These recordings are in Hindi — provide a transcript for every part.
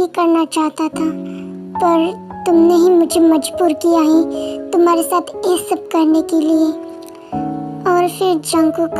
नहीं करना चाहता था, पर तुमने ही मुझे मजबूर किया ही तुम्हारे साथ ये सब करने के लिए। और फिर जंगकुक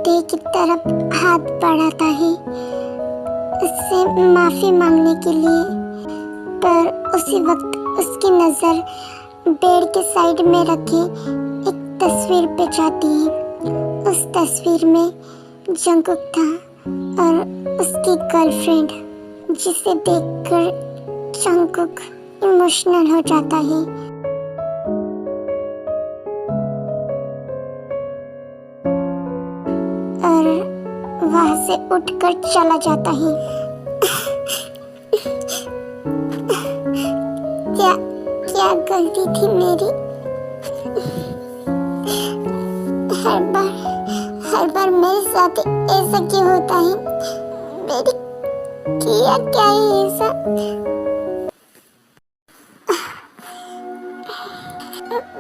टे की तरफ हाथ बढ़ाता है उससे माफ़ी मांगने के लिए, पर उसी वक्त उसकी नज़र बेड के साइड में रखे एक तस्वीर पे जाती है। उस तस्वीर में जंगकुक था और उसकी गर्लफ्रेंड, जिसे देखकर जंगकुक इमोशनल हो जाता है। और वहां से उठकर चला जाता है। क्या गलती थी मेरी? हर बार मेरे साथ ऐसा क्यों होता है? मेरी किया क्या है ऐसा?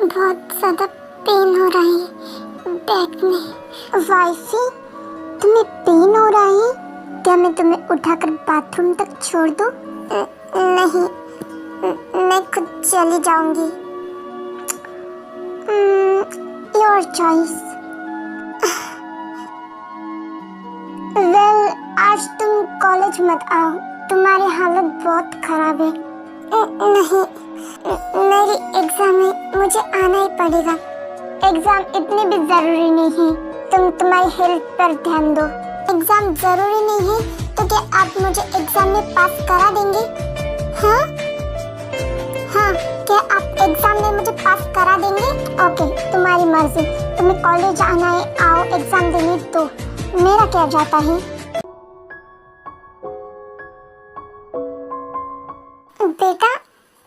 बहुत ज्यादा पेन हो रहा है बैक में। वाइफी, तुम्हें पेन हो रहा है? क्या मैं तुम्हें उठाकर बाथरूम तक छोड़ दूं? नहीं, मैं खुद चली जाऊंगी। Your choice. वेल, आज तुम कॉलेज मत आओ, तुम्हारी हालत बहुत खराब है। नहीं, मेरी एग्जाम है, मुझे आना ही पड़ेगा। एग्जाम इतनी भी जरूरी नहीं है, तुम तुम्हारी हेल्थ पर ध्यान दो। एग्जाम जरूरी नहीं है तो क्या आप मुझे एग्जाम में पास करा देंगे? हाँ, क्या आप एग्जाम में मुझे पास करा देंगे? ओके, तुम्हारी मर्जी, तुम्हें कॉलेज आना है, आओ एग्जाम देने दो, मेरा क्या जाता है। बेटा,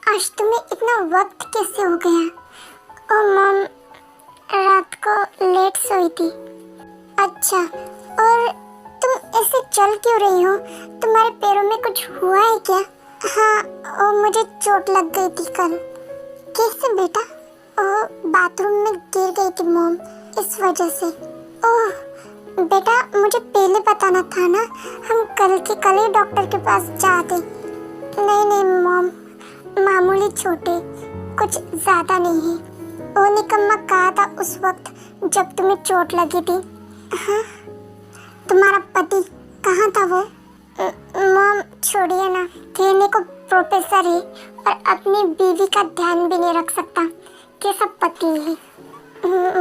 आज तुम्हें इतना वक्त कैसे हो गया? ओ मॉम, रात को लेट सोई थी। अच्छा, और तुम ऐसे चल क्यों रही हो? तुम्हारे पैरों में कुछ हुआ है क्या? हाँ, मुझे चोट लग गई थी कल। कैसे बेटा? बाथरूम में गिर गई थी मॉम, इस वजह से। ओह बेटा, मुझे पहले बताना था ना, हम कल के कल ही डॉक्टर के पास जाते। नहीं मॉम, मामूली छोटे, कुछ ज्यादा नहीं है। वो निकम्मा कहा था उस वक्त जब तुम्हें चोट लगी थी। हाँ, तुम्हारा पति कहाँ था वो? मॉम छोड़िए ना, कहने को प्रोफेसर है और अपनी बीवी का ध्यान भी नहीं रख सकता, कैसा पति है।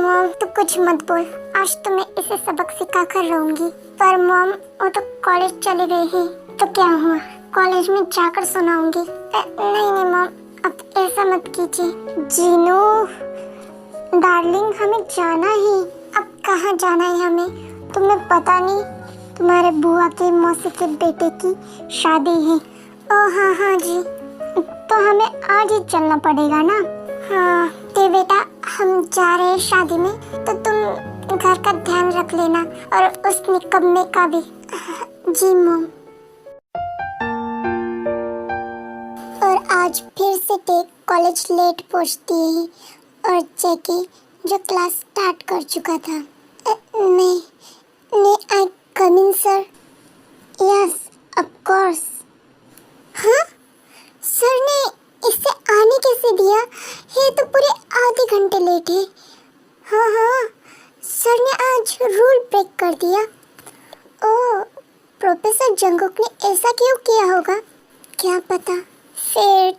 मॉम तो कुछ मत बोल, आज तो मैं इसे सबक सिखा कर रहूंगी। पर मॉम, वो तो कॉलेज चले गए हैं, तो क्या हुआ? कॉलेज में जाकर सुनाऊंगी। नहीं मॉम, अब ऐसा मत कीजिए। जीनू डार्लिंग, हमें जाना है। अब कहाँ जाना है हमें? तुम्हें पता नहीं, तुम्हारे बुआ के मौसी के बेटे की शादी है। ओह हाँ जी, तो हमें आज ही चलना पड़ेगा ना। हाँ ते बेटा, हम जा रहे हैं शादी में, तो तुम घर का ध्यान रख लेना और उस निकम्मे का भी। जी मॉम। और आज फिर से टे कॉलेज लेट पहुंचती है और जैकी जो क्लास स्टार्ट कर चुका था। मैं आई कम इन सर? Yes of course. हाँ, सर ने इसे आने कैसे दिया? ये तो पूरे आधे घंटे लेट है। हाँ, सर ने आज रूल ब्रेक कर दिया। ओह, प्रोफेसर जंगकुक ने ऐसा क्यों किया होगा? क्या पता। फिर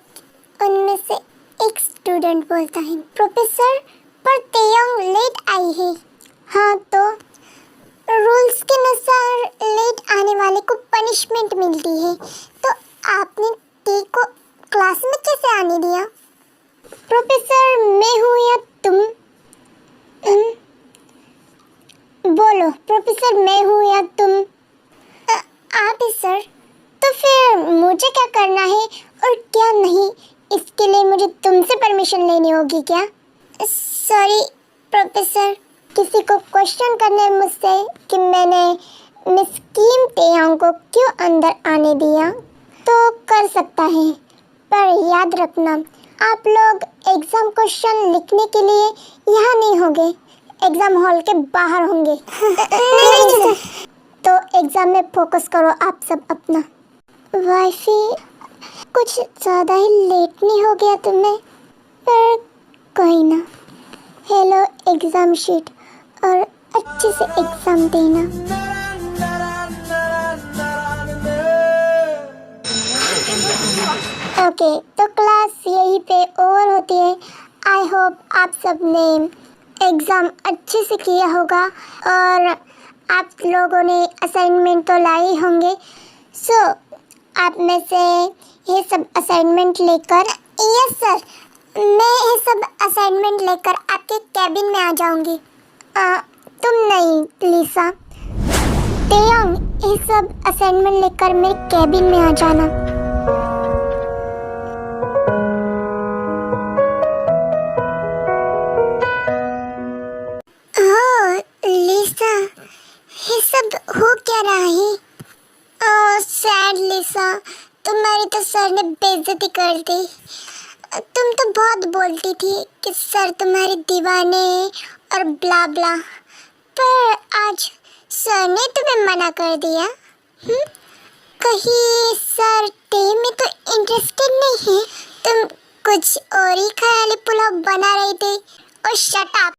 उनमें से एक स्टूडेंट बोलता है, प्रोफेसर पर तेयोंग लेट आई है। हाँ, तो रूल्स के अनुसार लेट आने वाले को पनिशमेंट मिलती है, तो आपने टी को क्लास में कैसे आने दिया? प्रोफेसर, मैं हूँ या तुम? बोलो प्रोफेसर, मैं हूँ या तुम? आप ही सर। तो फिर मुझे क्या करना है और क्या नहीं, इसके लिए मुझे तुमसे परमिशन लेनी होगी क्या? सॉरी प्रोफेसर, किसी को क्वेश्चन करने मुझसे कि मैंने मिस किम तेयोंग को क्यों अंदर आने दिया तो कर सकता है, पर याद रखना, आप लोग एग्जाम क्वेश्चन लिखने के लिए यहाँ नहीं होंगे, एग्जाम हॉल के बाहर होंगे। नहीं तो एग्जाम में फोकस करो आप सब अपना। वाइफी, कुछ ज़्यादा ही लेट नहीं हो गया तुम्हें? पर कोई ना, हेलो एग्ज़ाम शीट और अच्छे से एग्ज़ाम देना। ओके, तो क्लास यहीं पे ओवर होती है। आई होप आप सब ने एग्ज़ाम अच्छे से किया होगा और आप लोगों ने असाइनमेंट तो लाए होंगे। सो आप में से ये सब असाइनमेंट लेकर, यस सर, मैं ये सब असाइनमेंट लेकर आपके कैबिन में आ जाऊंगी। तुम नहीं लिसा, तेयंग, ये सब असाइनमेंट लेकर मेरे कैबिन में आ जाना। लिसा, ये सब हो क्या रहा है? ओह सैड लिसा, तुम्हारी तो सर ने बेइज्जती कर दी। तुम तो बहुत बोलती थी कि सर तुम्हारे दीवाने और ब्ला ब्ला, पर आज सर ने तुम्हें मना कर दिया। कहीं सर टे में तो इंटरेस्टेड नहीं है? तुम कुछ और ही ख्याली पुलाव बना रही थी। और शट अप।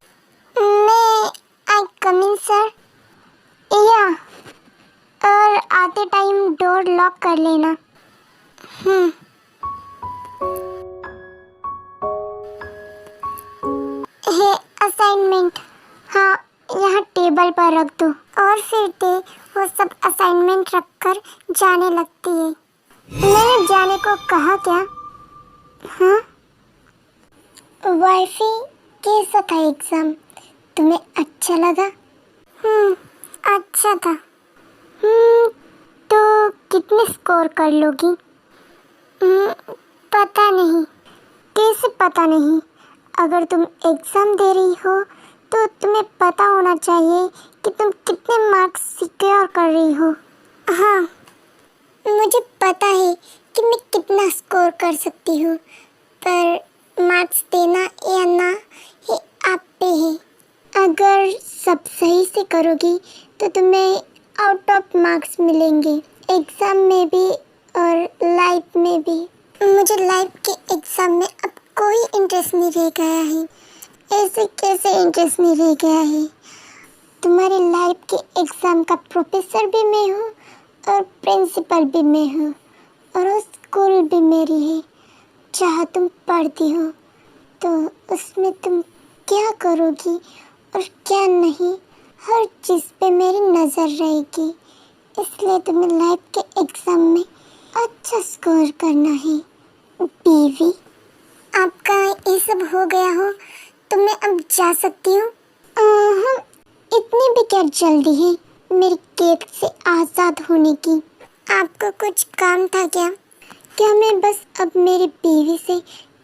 मैं आई कम इन सर? या, और आते टाइम डोर लॉक कर लेना। है असाइनमेंट, हाँ यहाँ टेबल पर रख दो। और फिर ते वो सब असाइनमेंट रखकर जाने लगती है। मैंने जाने को कहा क्या? हाँ वाइफी, कैसा था एग्ज़ाम? तुम्हें अच्छा लगा? अच्छा था। तो कितने स्कोर कर लोगी? पता नहीं। कैसे पता नहीं? अगर तुम एग्ज़ाम दे रही हो तो तुम्हें पता होना चाहिए कि तुम कितने मार्क्स सिक्योर कर रही हो। हाँ, मुझे पता है कि मैं कितना स्कोर कर सकती हूँ, पर मार्क्स देना या ना ये आप पे है। अगर सब सही से करोगी तो तुम्हें आउट ऑफ मार्क्स मिलेंगे, एग्ज़ाम में भी और लाइफ में भी। मुझे लाइफ के एग्ज़ाम में अब कोई इंटरेस्ट नहीं रह गया है। ऐसे कैसे इंटरेस्ट नहीं रह गया है? तुम्हारी लाइफ के एग्ज़ाम का प्रोफेसर भी मैं हूँ और प्रिंसिपल भी मैं हूँ और वो स्कूल भी मेरी है जहाँ तुम पढ़ती हो। तो उसमें तुम क्या करोगी और क्या नहीं, हर चीज़ पे मेरी नज़र रहेगी। इसलिए तुम्हें लाइफ के एग्ज़ाम में अच्छा स्कोर करना है बीवी। आपका ये सब हो गया हो तो मैं अब जा सकती हूँ? इतनी भी क्या जल्दी है मेरी कैद से आज़ाद होने की? आपको कुछ काम था क्या? क्या मैं बस अब मेरी बीवी से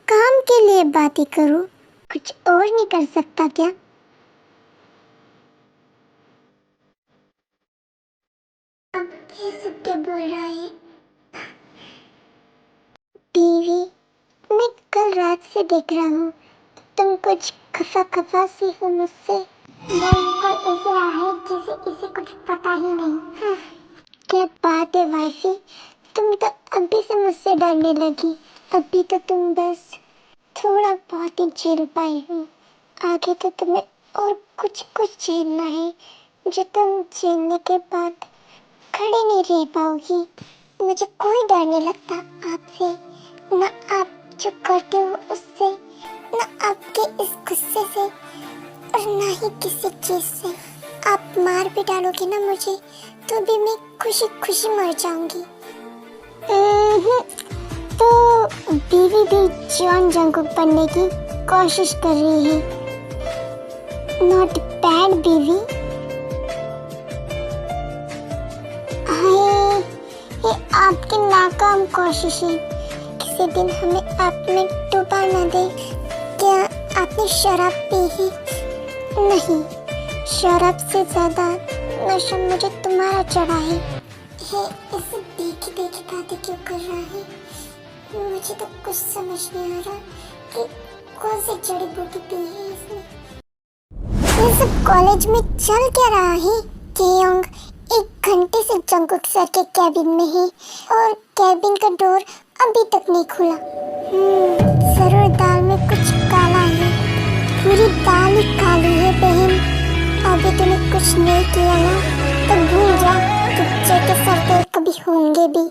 काम के लिए बातें करूँ, कुछ और नहीं कर सकता क्या? अब कैसे क्या बोल रहा है? बीवी, मैं कल रात से देख रहा हूँ तुम कुछ खफा खफा सी हो मुझसे। बिल्कुल ऐसे रहा है जैसे इसे कुछ पता ही नहीं। क्या बात है वाइफी, तुम तो अभी से मुझसे डरने लगी। अभी तो तुम बस थोड़ा बहुत ही झेल पाई हो, आगे तो तुम्हें और कुछ कुछ झेलना है जो तुम झेलने के बाद खड़े नहीं रह पाओगी। मुझे कोई डर नहीं लगता आपसे, ना आप जो करते हो उससे, ना आपके इस गुस्से से और ना ही किसी चीज़ से। आप मार भी डालोगे ना मुझे तो भी मैं खुशी खुशी मर जाऊंगी। तो बीवी भी जॉन जंगकुक बनने की कोशिश कर रही है। नॉट बैड बीवी। हाय, ये आपकी नाकाम कोशिश है। किसी दिन हमें आप में डुबा न दे। क्या आपने शराब पी है? नहीं, शराब से ज़्यादा नशा मुझे तुम्हारा चढ़ा है। इसे देखी देखी बातें क्यों कर रहा है? मुझे तो कुछ समझ नहीं आ रहा कि कौन सी जड़ी बूटी पी है इसने। ये सब कॉलेज में चल क्या रहा है? केयोंग 1 घंटे से जंगकुक सर के कैबिन में है और कैबिन का डोर अभी तक नहीं खुला। जरूर दाल में कुछ काला है। पूरी दाल ही काली है बहन। अभी तूने कुछ नहीं किया ना तो भूल जा, तुझे के सरदे कभी होंगे भी।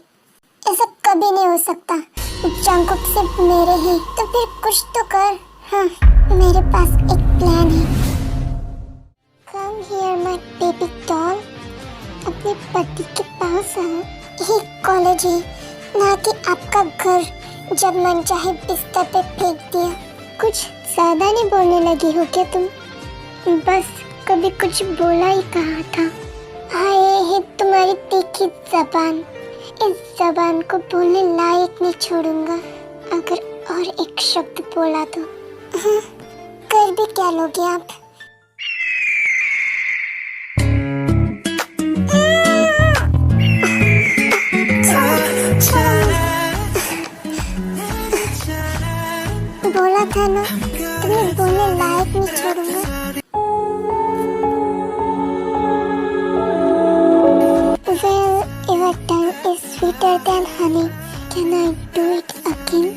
ऐसा कभी नहीं हो सकता। जंगकुक सिर्फ मेरे हैं, तो फिर कुछ तो कर। हाँ, मेरे पास एक प्लान है। Come here my baby doll। अपने पति के पास आओ। ये कॉलेज है, ना कि आपका घर। जब मन चाहे बिस्तर पे फेंक दिया। कुछ ज्यादा नहीं बोलने लगी हो क्या तुम? बस कभी कुछ बोला ही कहा था। हाय है तुम्हारी तीखी जबान। इस जबान को बोलने लायक नहीं छोड़ूंगा। अगर और एक शब्द बोला तो कर भी क्या लोगे आप? बोला था ना, तुम्हें बोलने लायक नहीं छोड़ूंगा। Well, your tongue is sweeter than honey. Can I do it again?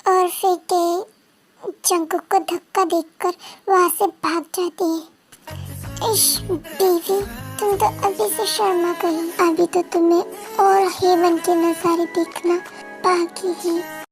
और फिर के जंगकुक को धक्का देकर वहाँ से भाग जाती है। इश बीवी, तुम तो अभी से शर्मा गई। अभी तो तुम्हें और हेवन के नज़ारे देखना बाकी है।